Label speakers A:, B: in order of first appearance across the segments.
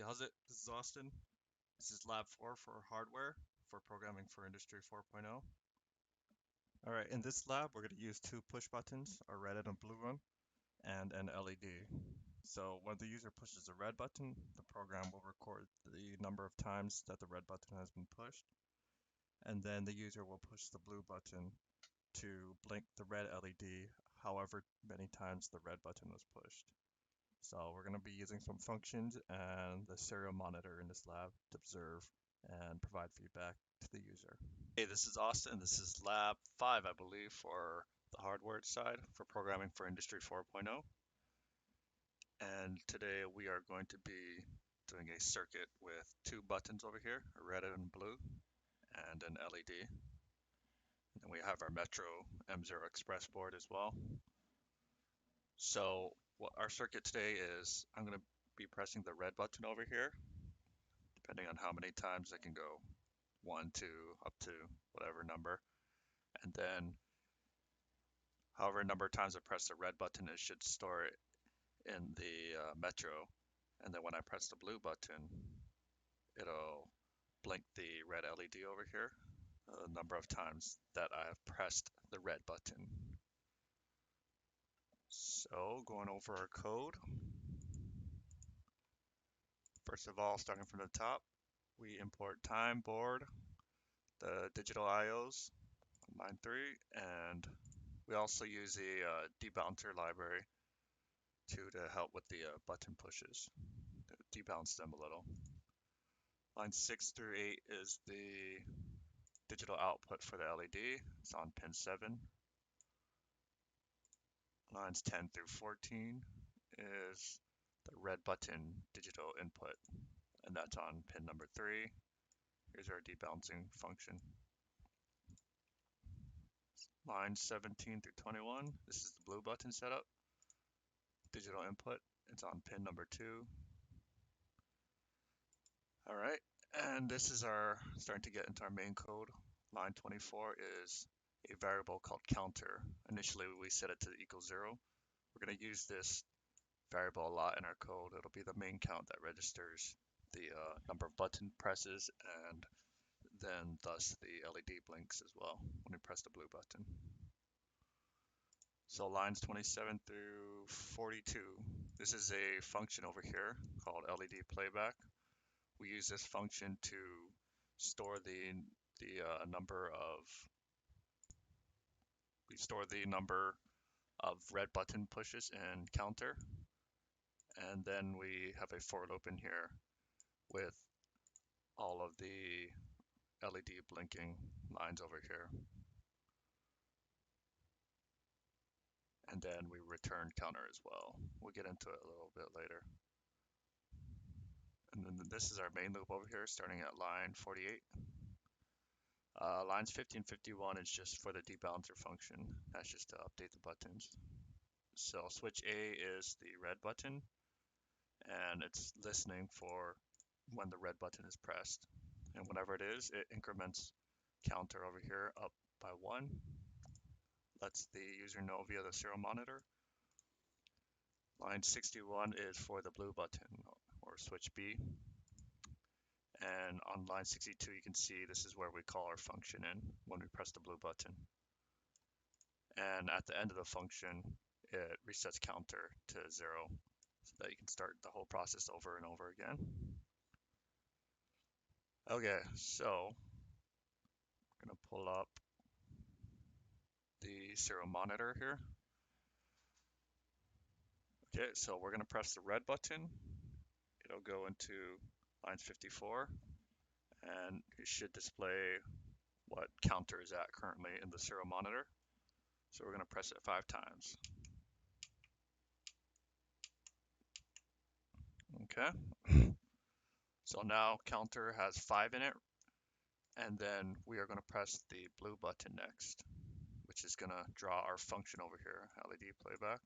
A: how's it? This is Austin. This is Lab 4 for hardware for programming for Industry 4.0. All right, in this lab, we're going to use two push buttons, a red and a blue one, and an LED. So when the user pushes the red button, the program will record the number of times that the red button has been pushed, and then the user will push the blue button to blink the red LED however many times the red button was pushed. So we're going to be using some functions and the serial monitor in this lab to observe and provide feedback to the user. Hey, this is Austin. This is Lab 5, I believe, for the hardware side for programming for Industry 4.0. And today we are going to be doing a circuit with two buttons over here, a red and blue, and an LED. And then we have our Metro M0 Express board as well. So what our circuit today is, I'm going to be pressing the red button over here, depending on how many times I can go, 1, 2, up to whatever number. And then however number of times I press the red button, it should store it in the Metro. And then when I press the blue button, it'll blink the red LED over here, the number of times that I have pressed the red button. So going over our code, first of all, starting from the top, we import time board, the digital IOs, line 3, and we also use a debouncer library to help with the button pushes, to debounce them a little. Line 6 through 8 is the digital output for the LED. It's on pin 7. Lines 10 through 14 is the red button digital input, and that's on pin number 3. Here's our debouncing function. Lines 17 through 21, this is the blue button setup. Digital input, it's on pin number 2. All right, and this is our starting to get into our main code. Line 24 is a variable called counter. Initially, we set it to equal 0. We're going to use this variable a lot in our code. It'll be the main count that registers the number of button presses, and then thus the LED blinks as well when we press the blue button. So lines 27 through 42. This is a function over here called LED playback. We use this function to store the number of red button pushes in counter, and then we have a for loop in here with all of the LED blinking lines over here, and then we return counter as well. We'll get into it a little bit later. And then this is our main loop over here starting at line 48. Lines 50 and 51 is just for the debouncer function. That's just to update the buttons. So switch A is the red button, and it's listening for when the red button is pressed. And whenever it is, it increments counter over here up by 1. Lets the user know via the serial monitor. Line 61 is for the blue button, or switch B. And on line 62, you can see this is where we call our function in when we press the blue button. And at the end of the function, it resets counter to 0 so that you can start the whole process over and over again. Okay, so I'm going to pull up the serial monitor here. Okay, so we're going to press the red button. It'll go into lines 54, and it should display what counter is at currently in the serial monitor. So we're going to press it 5 times. Okay. So now counter has 5 in it, and then we are going to press the blue button next, which is going to draw our function over here, LED playback.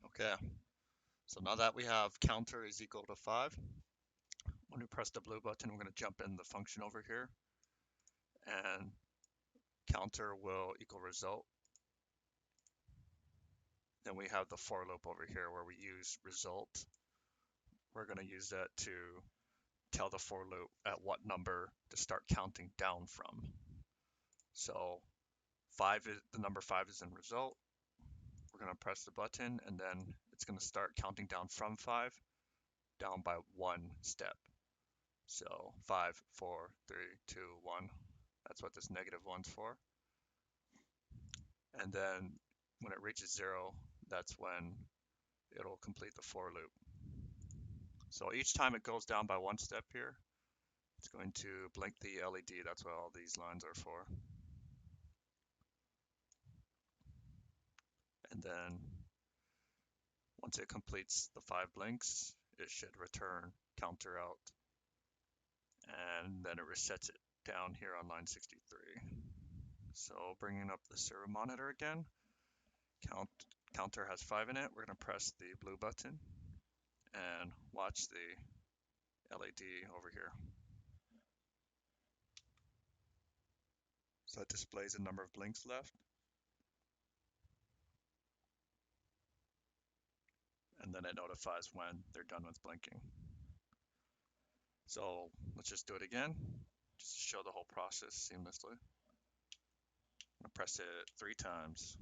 A: Okay, so now that we have counter is equal to 5, when we press the blue button, we're going to jump in the function over here, and counter will equal result. Then we have the for loop over here where we use result. We're going to use that to tell the for loop at what number to start counting down from. So the number 5 is in result. We're going to press the button and then it's going to start counting down from 5 down by 1 step. So 5, 4, 3, 2, 1. That's what this -1's for. And then when it reaches 0, that's when it'll complete the for loop. So each time it goes down by 1 step here, it's going to blink the LED. That's what all these lines are for. And then once it completes the 5 blinks, it should return counter out. And then it resets it down here on line 63. So bringing up the servo monitor again, counter has 5 in it. We're going to press the blue button and watch the LED over here. So it displays the number of blinks left. And then it notifies when they're done with blinking. So let's just do it again, just to show the whole process seamlessly. I'm gonna press it 3 times,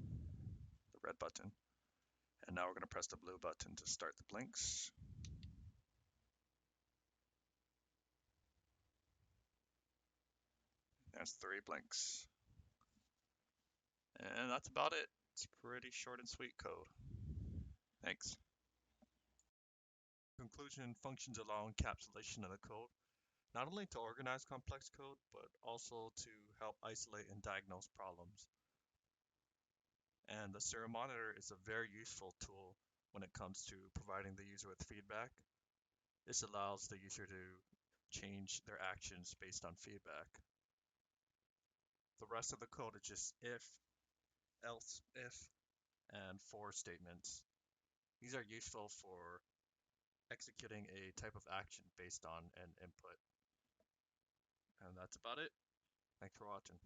A: the red button. And now we're gonna press the blue button to start the blinks. That's 3 blinks. And that's about it. It's pretty short and sweet code. Thanks. Conclusion, functions allow encapsulation of the code, not only to organize complex code, but also to help isolate and diagnose problems. And the servo monitor is a very useful tool when it comes to providing the user with feedback. This allows the user to change their actions based on feedback. The rest of the code is just if, else if, and for statements. These are useful for executing a type of action based on an input. And that's about it. Thanks for watching.